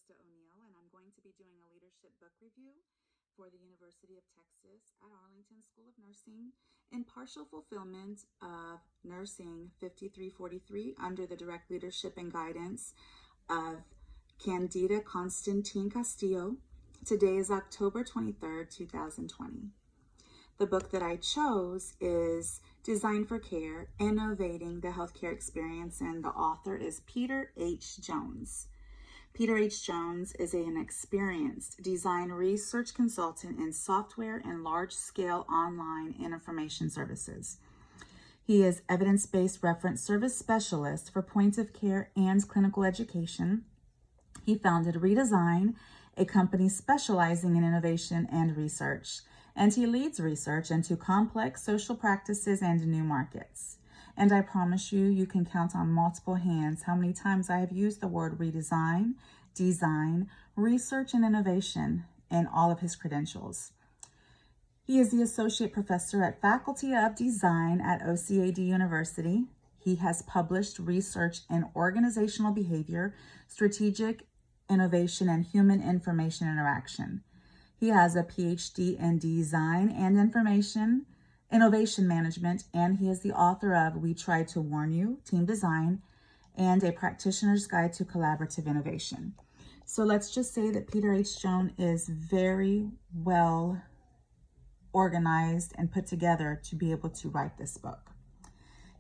Krista O'Neill, and I'm going to be doing a leadership book review for the University of Texas at Arlington School of Nursing in partial fulfillment of Nursing 5343 under the direct leadership and guidance of Candida Constantine Castillo. Today is October 23rd, 2020. The book that I chose is Design for Care, Innovating the Healthcare Experience, and the author is Peter H. Jones. Peter H. Jones is an experienced design research consultant in software and large-scale online and information services. He is evidence-based reference service specialist for point of care and clinical education. He founded Redesign, a company specializing in innovation and research, and he leads research into complex social practices and new markets. And I promise you, you can count on multiple hands how many times I have used the word redesign, design, research, and innovation in all of his credentials. He is the associate professor at Faculty of Design at OCAD University. He has published research in organizational behavior, strategic innovation, and human information interaction. He has a PhD in design and innovation management, and he is the author of We Tried to Warn You, Team Design, and A Practitioner's Guide to Collaborative Innovation. So let's just say that Peter H. Jones is very well organized and put together to be able to write this book.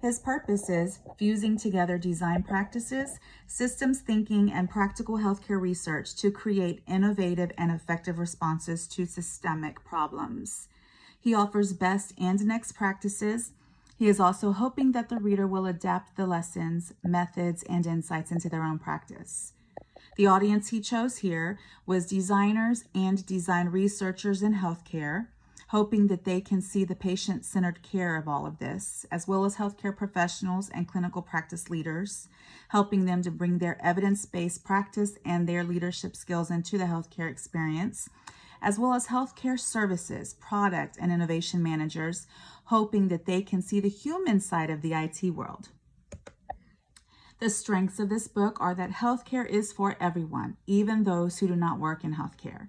His purpose is fusing together design practices, systems thinking, and practical healthcare research to create innovative and effective responses to systemic problems. He offers best and next practices. He is also hoping that the reader will adapt the lessons, methods, and insights into their own practice. The audience he chose here was designers and design researchers in healthcare, hoping that they can see the patient-centered care of all of this, as well as healthcare professionals and clinical practice leaders, helping them to bring their evidence-based practice and their leadership skills into the healthcare experience, as well as healthcare services, product, and innovation managers, hoping that they can see the human side of the IT world. The strengths of this book are that healthcare is for everyone, even those who do not work in healthcare.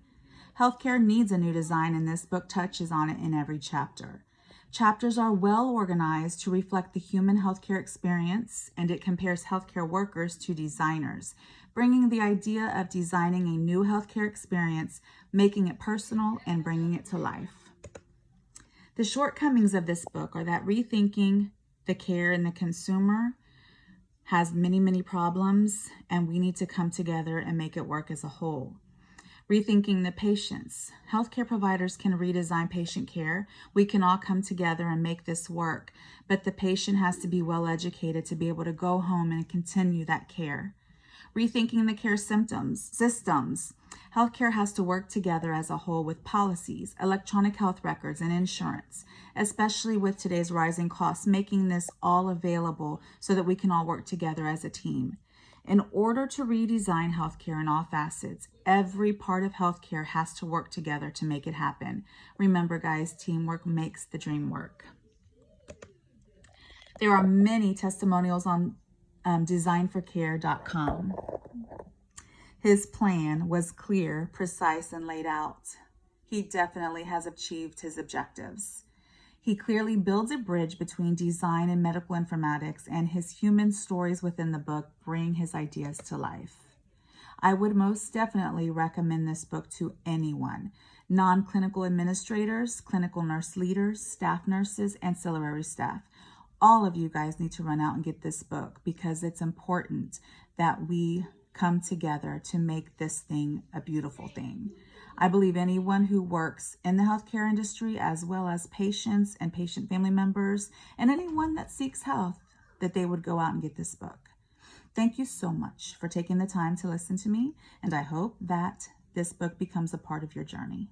Healthcare needs a new design, and this book touches on it in every chapter. Chapters are well organized to reflect the human healthcare experience, and it compares healthcare workers to designers, bringing the idea of designing a new healthcare experience, making it personal, and bringing it to life. The shortcomings of this book are that rethinking the care and the consumer has many, many problems, and we need to come together and make it work as a whole. Rethinking the patients. Healthcare providers can redesign patient care. We can all come together and make this work, but the patient has to be well educated to be able to go home and continue that care. Rethinking the care systems. Healthcare has to work together as a whole with policies, electronic health records, and insurance, especially with today's rising costs, making this all available so that we can all work together as a team. In order to redesign healthcare in all facets, every part of healthcare has to work together to make it happen. Remember, guys, teamwork makes the dream work. There are many testimonials on designforcare.com. His plan was clear, precise, and laid out. He definitely has achieved his objectives. He clearly builds a bridge between design and medical informatics, and his human stories within the book bring his ideas to life. I would most definitely recommend this book to anyone: non-clinical administrators, clinical nurse leaders, staff nurses, ancillary staff. All of you guys need to run out and get this book because it's important that we come together to make this thing a beautiful thing. I believe anyone who works in the healthcare industry, as well as patients and patient family members, and anyone that seeks health, that they would go out and get this book. Thank you so much for taking the time to listen to me, and I hope that this book becomes a part of your journey.